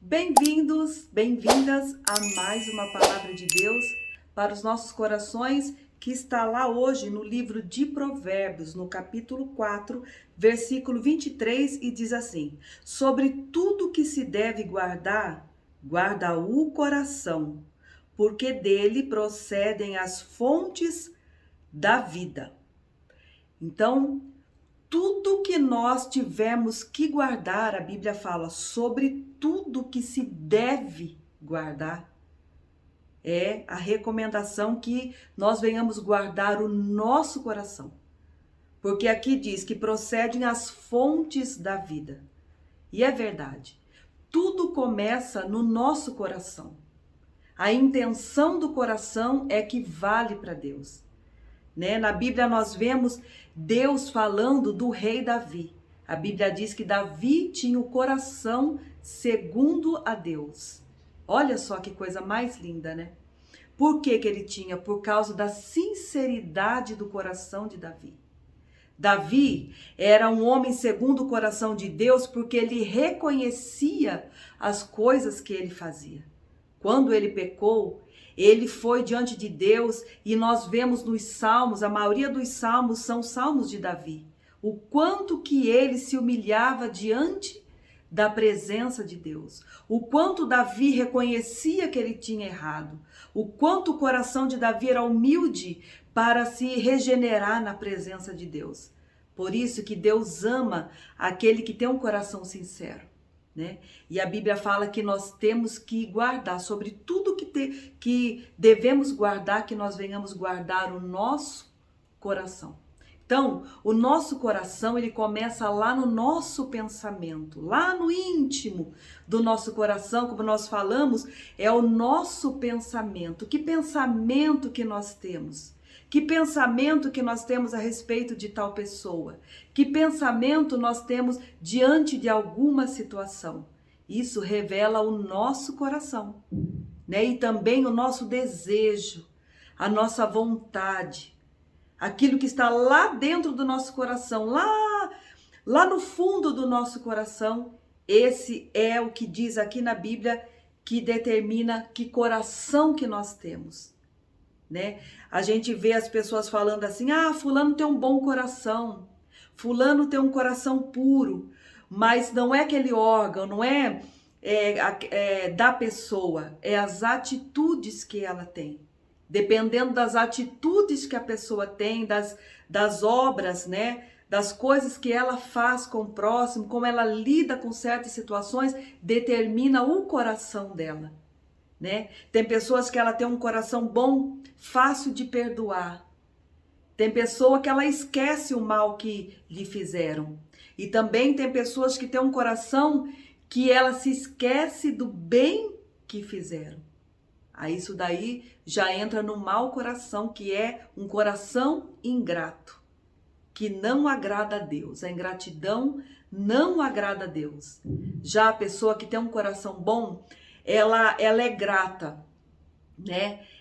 Bem-vindos, bem-vindas a mais uma palavra de Deus para os nossos corações, que está lá hoje no livro de Provérbios, no capítulo 4, versículo 23, e diz assim: sobre tudo que se deve guardar, guarda o coração, porque dele procedem as fontes da vida. Então, tudo que nós tivemos que guardar, a Bíblia fala sobre tudo que se deve guardar. É a recomendação que nós venhamos guardar o nosso coração. Porque aqui diz que procedem as fontes da vida. E é verdade. Tudo começa no nosso coração. A intenção do coração é que vale para Deus. Na Bíblia nós vemos Deus falando do rei Davi. A Bíblia diz que Davi tinha o coração segundo a Deus. Olha só que coisa mais linda, né? Por que ele tinha? Por causa da sinceridade do coração de Davi. Davi era um homem segundo o coração de Deus porque ele reconhecia as coisas que ele fazia. Quando ele pecou, ele foi diante de Deus e nós vemos nos salmos, a maioria dos salmos são salmos de Davi. O quanto que ele se humilhava diante da presença de Deus. O quanto Davi reconhecia que ele tinha errado. O quanto o coração de Davi era humilde para se regenerar na presença de Deus. Por isso que Deus ama aquele que tem um coração sincero. E a Bíblia fala que nós temos que guardar, sobre tudo que devemos guardar, que nós venhamos guardar o nosso coração. Então, o nosso coração, ele começa lá no nosso pensamento, lá no íntimo do nosso coração, como nós falamos, é o nosso pensamento. Que pensamento que nós temos? Que pensamento que nós temos a respeito de tal pessoa? Que pensamento nós temos diante de alguma situação? Isso revela o nosso coração, E também o nosso desejo, a nossa vontade, aquilo que está lá dentro do nosso coração, lá no fundo do nosso coração. Esse é o que diz aqui na Bíblia que determina que coração que nós temos. A gente vê as pessoas falando assim: fulano tem um bom coração, fulano tem um coração puro, mas não é aquele órgão, não é da pessoa, é as atitudes que ela tem. Dependendo das atitudes que a pessoa tem, das obras, das coisas que ela faz com o próximo, como ela lida com certas situações, determina o coração dela. Tem pessoas que ela tem um coração bom, fácil de perdoar. Tem pessoa que ela esquece o mal que lhe fizeram. E também tem pessoas que têm um coração que ela se esquece do bem que fizeram. Aí isso daí já entra no mau coração, que é um coração ingrato, que não agrada a Deus. A ingratidão não agrada a Deus. Já a pessoa que tem um coração bom, ela é grata,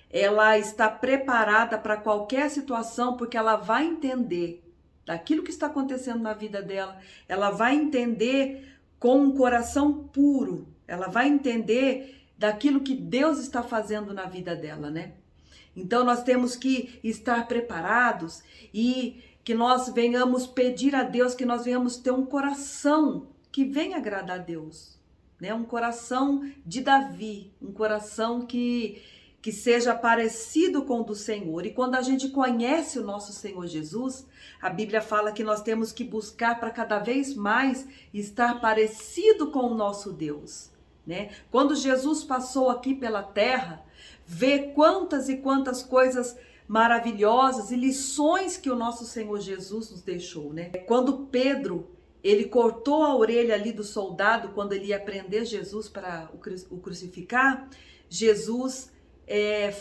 Ela está preparada para qualquer situação, porque ela vai entender daquilo que está acontecendo na vida dela. Ela vai entender com um coração puro. Ela vai entender daquilo que Deus está fazendo na vida dela, Então nós temos que estar preparados e que nós venhamos pedir a Deus, que nós venhamos ter um coração que venha agradar a Deus. Um coração de Davi, um coração que seja parecido com o do Senhor. E quando a gente conhece o nosso Senhor Jesus, a Bíblia fala que nós temos que buscar para cada vez mais estar parecido com o nosso Deus. Quando Jesus passou aqui pela terra, vê quantas e quantas coisas maravilhosas e lições que o nosso Senhor Jesus nos deixou. Quando Pedro, ele cortou a orelha ali do soldado, quando ele ia prender Jesus para o crucificar, Jesus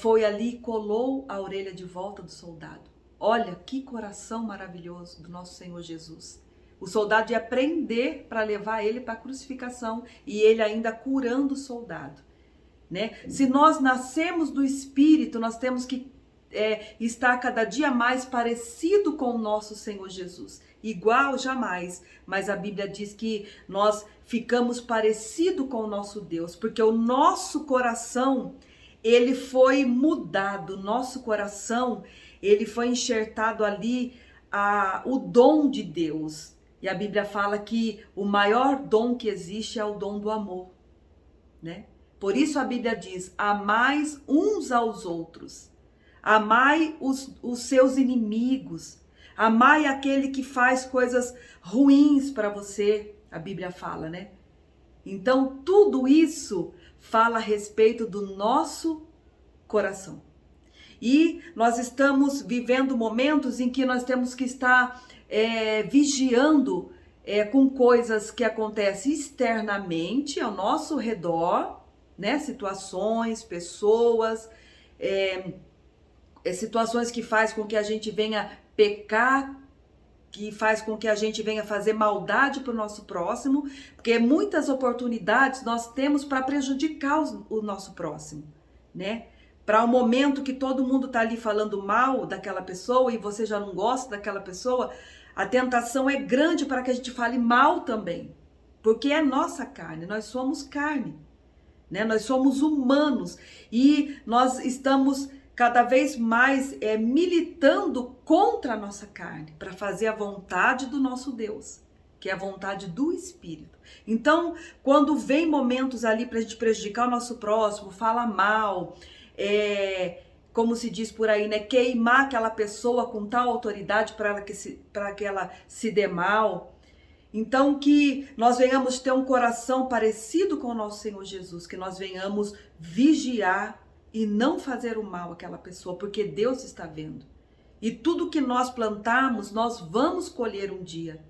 foi ali e colou a orelha de volta do soldado. Olha que coração maravilhoso do nosso Senhor Jesus. O soldado ia prender para levar ele para a crucificação e ele ainda curando o soldado. Se nós nascemos do Espírito, nós temos que estar cada dia mais parecido com o nosso Senhor Jesus. Igual jamais, mas a Bíblia diz que nós ficamos parecido com o nosso Deus, porque o nosso coração, ele foi mudado, nosso coração, ele foi enxertado ali o dom de Deus. E a Bíblia fala que o maior dom que existe é o dom do amor, né? Por isso a Bíblia diz: amai uns aos outros, amai os seus inimigos, amai aquele que faz coisas ruins para você, a Bíblia fala, né? Então tudo isso fala a respeito do nosso coração. E nós estamos vivendo momentos em que nós temos que estar vigiando com coisas que acontecem externamente ao nosso redor, né? Situações, pessoas, situações que faz com que a gente venha pecar, que faz com que a gente venha fazer maldade para o nosso próximo, porque muitas oportunidades nós temos para prejudicar o nosso próximo, né? Para o momento que todo mundo está ali falando mal daquela pessoa e você já não gosta daquela pessoa, a tentação é grande para que a gente fale mal também, porque é nossa carne, nós somos carne, né? Nós somos humanos e nós estamos cada vez mais militando contra a nossa carne, para fazer a vontade do nosso Deus, que é a vontade do Espírito. Então, quando vem momentos ali para a gente prejudicar o nosso próximo, falar mal, como se diz por aí, né? Queimar aquela pessoa com tal autoridade para que ela se dê mal. Então, que nós venhamos ter um coração parecido com o nosso Senhor Jesus, que nós venhamos vigiar e não fazer o mal àquela pessoa, porque Deus está vendo. E tudo que nós plantarmos, nós vamos colher um dia.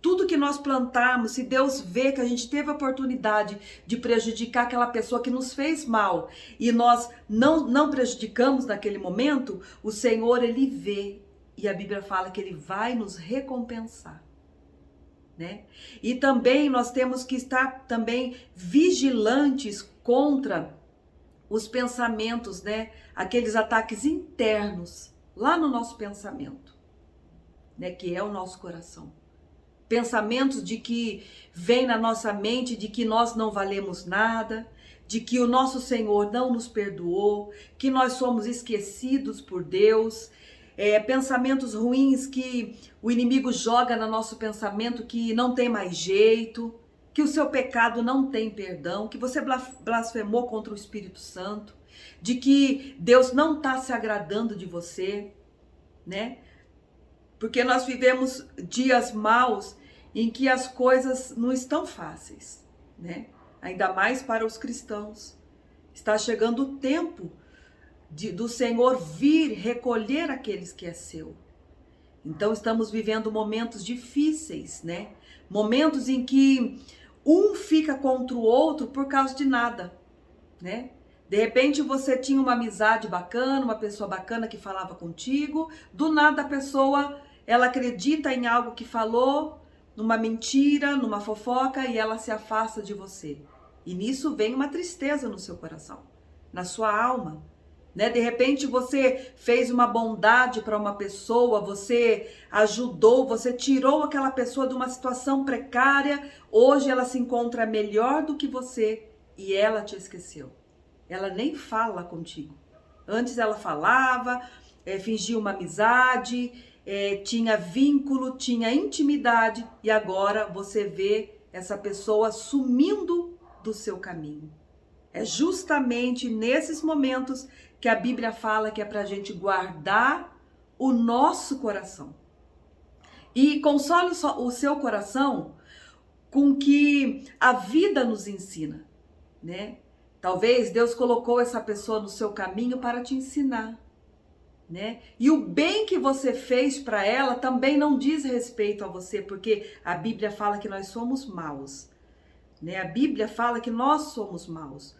Tudo que nós plantarmos, se Deus vê que a gente teve a oportunidade de prejudicar aquela pessoa que nos fez mal e nós não prejudicamos naquele momento, o Senhor, Ele vê. E a Bíblia fala que Ele vai nos recompensar, né? E também nós temos que estar também vigilantes contra os pensamentos, né? Aqueles ataques internos lá no nosso pensamento, né? Que é o nosso coração. Pensamentos de que vem na nossa mente de que nós não valemos nada, de que o nosso Senhor não nos perdoou, que nós somos esquecidos por Deus, pensamentos ruins que o inimigo joga no nosso pensamento, que não tem mais jeito, que o seu pecado não tem perdão, que você blasfemou contra o Espírito Santo, de que Deus não está se agradando de você, né? Porque nós vivemos dias maus em que as coisas não estão fáceis, né? Ainda mais para os cristãos. Está chegando o tempo do Senhor vir recolher aqueles que é seu. Então estamos vivendo momentos difíceis, né? Momentos em que um fica contra o outro por causa de nada, né? De repente você tinha uma amizade bacana, uma pessoa bacana que falava contigo, do nada a pessoa, ela acredita em algo que falou, numa mentira, numa fofoca, e ela se afasta de você. E nisso vem uma tristeza no seu coração, na sua alma, né? De repente você fez uma bondade para uma pessoa, você ajudou, você tirou aquela pessoa de uma situação precária, hoje ela se encontra melhor do que você e ela te esqueceu. Ela nem fala contigo. Antes ela falava, fingia uma amizade, tinha vínculo, tinha intimidade, e agora você vê essa pessoa sumindo do seu caminho. É justamente nesses momentos que a Bíblia fala que é para a gente guardar o nosso coração. E console o seu coração com que a vida nos ensina, né? Talvez Deus colocou essa pessoa no seu caminho para te ensinar, né? E o bem que você fez para ela também não diz respeito a você, porque a Bíblia fala que nós somos maus, né? A Bíblia fala que nós somos maus.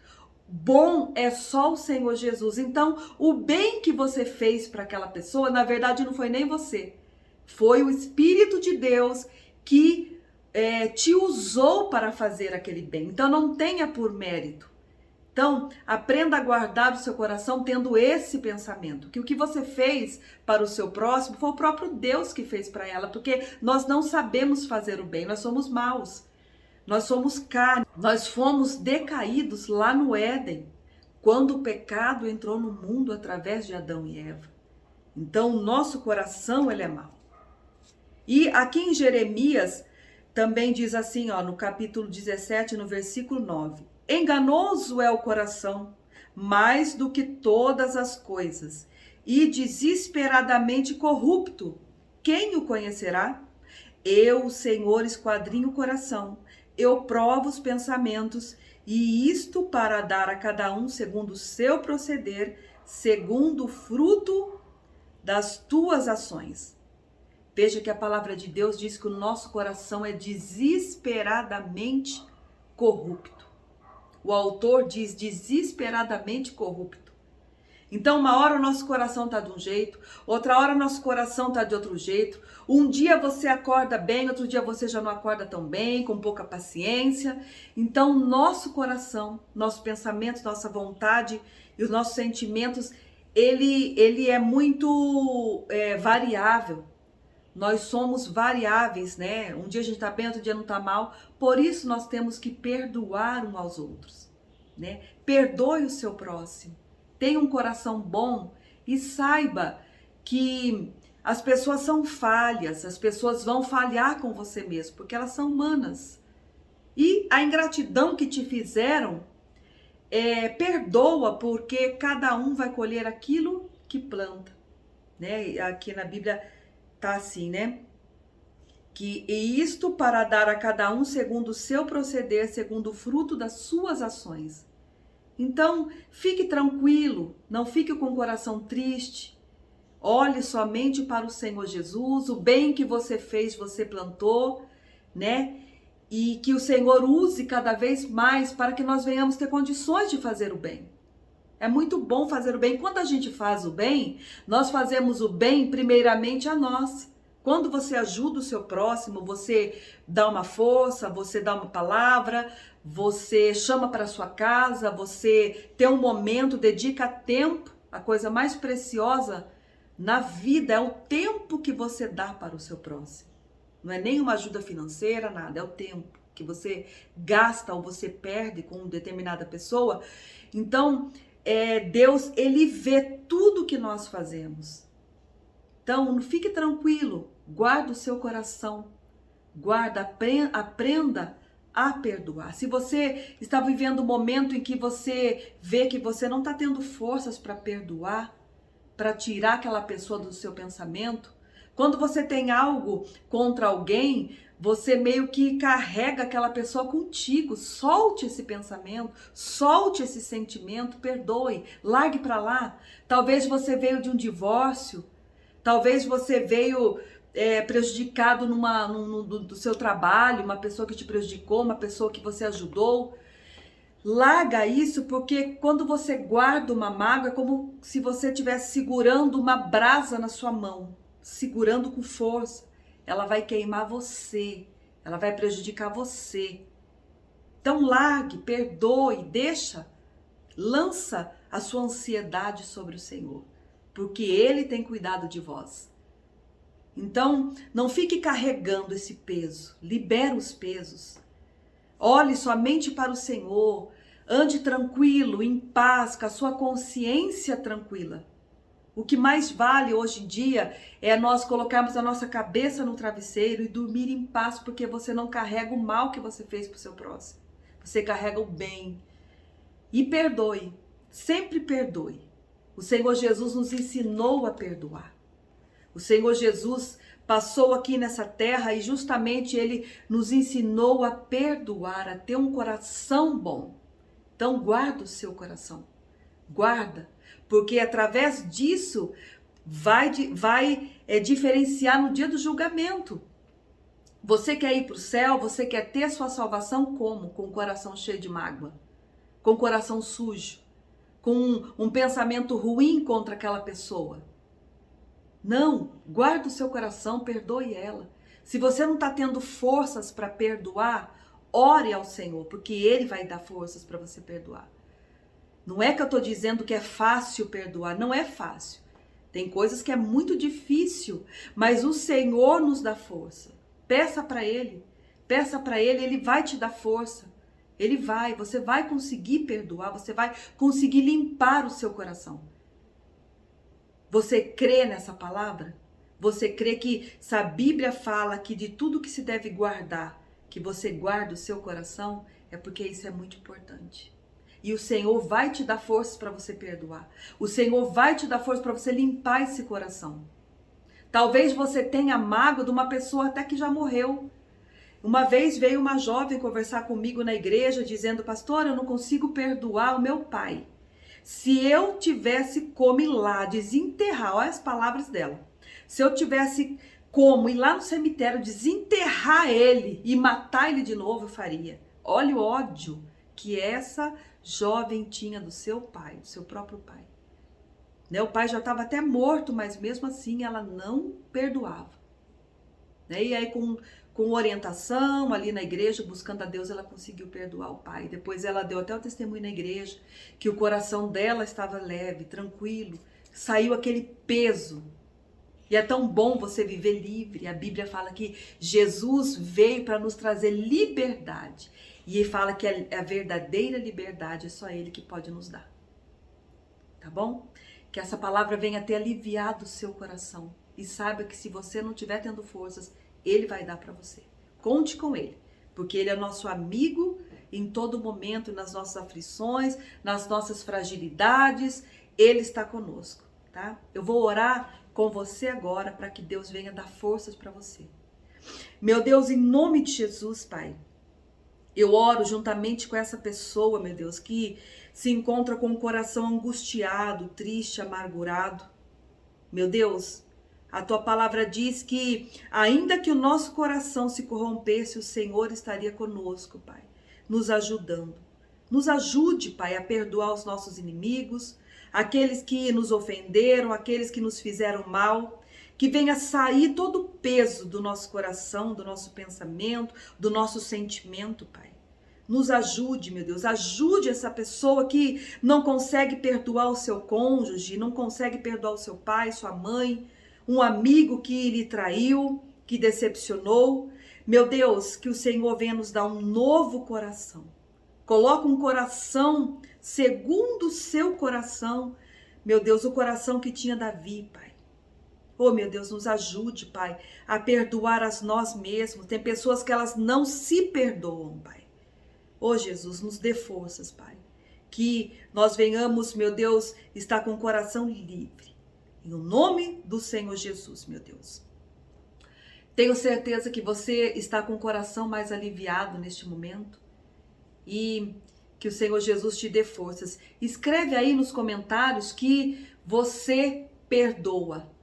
Bom é só o Senhor Jesus. Então, o bem que você fez para aquela pessoa, na verdade, não foi nem você. Foi o Espírito de Deus que te usou para fazer aquele bem. Então, não tenha por mérito. Então, aprenda a guardar o seu coração tendo esse pensamento, que o que você fez para o seu próximo foi o próprio Deus que fez para ela, porque nós não sabemos fazer o bem, nós somos maus, nós somos carne, nós fomos decaídos lá no Éden, quando o pecado entrou no mundo através de Adão e Eva. Então, o nosso coração, ele é mau. E aqui em Jeremias, também diz assim, ó, no capítulo 17, no versículo 9. Enganoso é o coração, mais do que todas as coisas, e desesperadamente corrupto. Quem o conhecerá? Eu, o Senhor, esquadrinho o coração, eu provo os pensamentos, e isto para dar a cada um segundo o seu proceder, segundo o fruto das tuas ações. Veja que a palavra de Deus diz que o nosso coração é desesperadamente corrupto. O autor diz desesperadamente corrupto. Então, uma hora o nosso coração está de um jeito, outra hora o nosso coração está de outro jeito. Um dia você acorda bem, outro dia você já não acorda tão bem, com pouca paciência. Então, nosso coração, nossos pensamentos, nossa vontade e os nossos sentimentos, ele é muito variável. Nós somos variáveis, né? Um dia a gente está bem, outro dia não está mal. Por isso nós temos que perdoar uns aos outros, né? Perdoe o seu próximo. Tenha um coração bom e saiba que as pessoas são falhas, as pessoas vão falhar com você mesmo, porque elas são humanas. E a ingratidão que te fizeram, perdoa, porque cada um vai colher aquilo que planta, né? Aqui na Bíblia tá assim, né? E isto para dar a cada um segundo o seu proceder, segundo o fruto das suas ações. Então, fique tranquilo, não fique com o coração triste. Olhe somente para o Senhor Jesus, o bem que você fez, você plantou, né? E que o Senhor use cada vez mais para que nós venhamos ter condições de fazer o bem. É muito bom fazer o bem. Quando a gente faz o bem, nós fazemos o bem primeiramente a nós. Quando você ajuda o seu próximo, você dá uma força, você dá uma palavra, você chama para sua casa, você tem um momento, dedica tempo. A coisa mais preciosa na vida é o tempo que você dá para o seu próximo. Não é nem uma ajuda financeira, nada, é o tempo que você gasta ou você perde com determinada pessoa. Então, Deus, ele vê tudo que nós fazemos. Então, fique tranquilo, guarda o seu coração, aprenda a perdoar. Se você está vivendo um momento em que você vê que você não está tendo forças para perdoar, para tirar aquela pessoa do seu pensamento, quando você tem algo contra alguém, você meio que carrega aquela pessoa contigo. Solte esse pensamento, solte esse sentimento, perdoe, largue para lá. Talvez você veio de um divórcio, talvez você veio prejudicado do seu trabalho, uma pessoa que te prejudicou, uma pessoa que você ajudou. Larga isso, porque quando você guarda uma mágoa, é como se você estivesse segurando uma brasa na sua mão, segurando com força. Ela vai queimar você, ela vai prejudicar você. Então largue, perdoe, lança a sua ansiedade sobre o Senhor, porque Ele tem cuidado de vós. Então não fique carregando esse peso, libera os pesos. Olhe somente para o Senhor, ande tranquilo, em paz, com a sua consciência tranquila. O que mais vale hoje em dia é nós colocarmos a nossa cabeça no travesseiro e dormir em paz, porque você não carrega o mal que você fez para o seu próximo. Você carrega o bem. E perdoe, sempre perdoe. O Senhor Jesus nos ensinou a perdoar. O Senhor Jesus passou aqui nessa terra e justamente Ele nos ensinou a perdoar, a ter um coração bom. Então guarda o seu coração, guarda, porque através disso vai diferenciar no dia do julgamento. Você quer ir para o céu, você quer ter a sua salvação como? Com o coração cheio de mágoa, com o coração sujo, com um pensamento ruim contra aquela pessoa. Não, guarda o seu coração, perdoe ela. Se você não está tendo forças para perdoar, ore ao Senhor, porque Ele vai dar forças para você perdoar. Não é que eu estou dizendo que é fácil perdoar, não é fácil. Tem coisas que é muito difícil, mas o Senhor nos dá força. Peça para Ele, Ele vai te dar força. Você vai conseguir perdoar, você vai conseguir limpar o seu coração. Você crê nessa palavra? Você crê que se a Bíblia fala que de tudo que se deve guardar, que você guarda o seu coração, é porque isso é muito importante. E o Senhor vai te dar forças para você perdoar. O Senhor vai te dar força para você limpar esse coração. Talvez você tenha mágoa de uma pessoa até que já morreu. Uma vez veio uma jovem conversar comigo na igreja dizendo: pastor, eu não consigo perdoar o meu pai. Se eu tivesse como ir lá desenterrar, olha as palavras dela. Se eu tivesse como ir lá no cemitério, desenterrar ele e matar ele de novo, eu faria. Olha o ódio que essa jovem tinha do seu pai, do seu próprio pai. Né? O pai já estava até morto, mas mesmo assim ela não perdoava. Né? E aí com orientação ali na igreja, buscando a Deus, ela conseguiu perdoar o pai. Depois ela deu até o testemunho na igreja, que o coração dela estava leve, tranquilo, saiu aquele peso. E é tão bom você viver livre. A Bíblia fala que Jesus veio para nos trazer liberdade. E ele fala que a verdadeira liberdade é só Ele que pode nos dar. Tá bom? Que essa palavra venha ter aliviado o seu coração. E saiba que se você não estiver tendo forças, Ele vai dar para você. Conte com Ele. Porque Ele é nosso amigo em todo momento, nas nossas aflições, nas nossas fragilidades. Ele está conosco, tá? Eu vou orar com você agora para que Deus venha dar forças para você. Meu Deus, em nome de Jesus, Pai, eu oro juntamente com essa pessoa, meu Deus, que se encontra com o coração angustiado, triste, amargurado. Meu Deus, a tua palavra diz que ainda que o nosso coração se corrompesse, o Senhor estaria conosco, Pai, nos ajudando. Nos ajude, Pai, a perdoar os nossos inimigos, aqueles que nos ofenderam, aqueles que nos fizeram mal, que venha sair todo o peso do nosso coração, do nosso pensamento, do nosso sentimento, Pai. Nos ajude, meu Deus, ajude essa pessoa que não consegue perdoar o seu cônjuge, não consegue perdoar o seu pai, sua mãe, um amigo que lhe traiu, que decepcionou. Meu Deus, que o Senhor venha nos dar um novo coração. Coloca um coração segundo o seu coração, meu Deus, o coração que tinha Davi, Pai. Oh, meu Deus, nos ajude, Pai, a perdoar a nós mesmos. Tem pessoas que elas não se perdoam, Pai. Oh, Jesus, nos dê forças, Pai. Que nós venhamos, meu Deus, estar com o coração livre. Em nome do Senhor Jesus, meu Deus. Tenho certeza que você está com o coração mais aliviado neste momento. E que o Senhor Jesus te dê forças. Escreve aí nos comentários que você perdoa.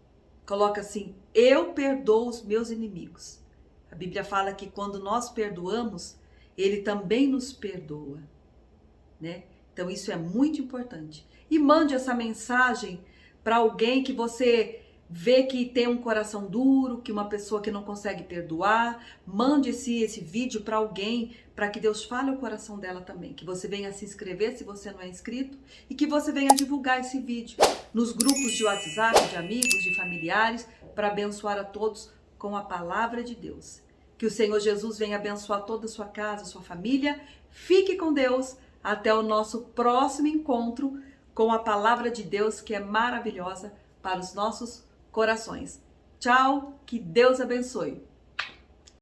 Coloca assim: eu perdoo os meus inimigos. A Bíblia fala que quando nós perdoamos, Ele também nos perdoa, né? Então isso é muito importante. E mande essa mensagem para alguém que você vê que tem um coração duro, que uma pessoa que não consegue perdoar. Mande esse vídeo para alguém, para que Deus fale o coração dela também. Que você venha se inscrever se você não é inscrito e que você venha divulgar esse vídeo nos grupos de WhatsApp, de amigos, de familiares, para abençoar a todos com a palavra de Deus. Que o Senhor Jesus venha abençoar toda a sua casa, sua família. Fique com Deus. Até o nosso próximo encontro com a palavra de Deus, que é maravilhosa para os nossos corações. Tchau, que Deus abençoe.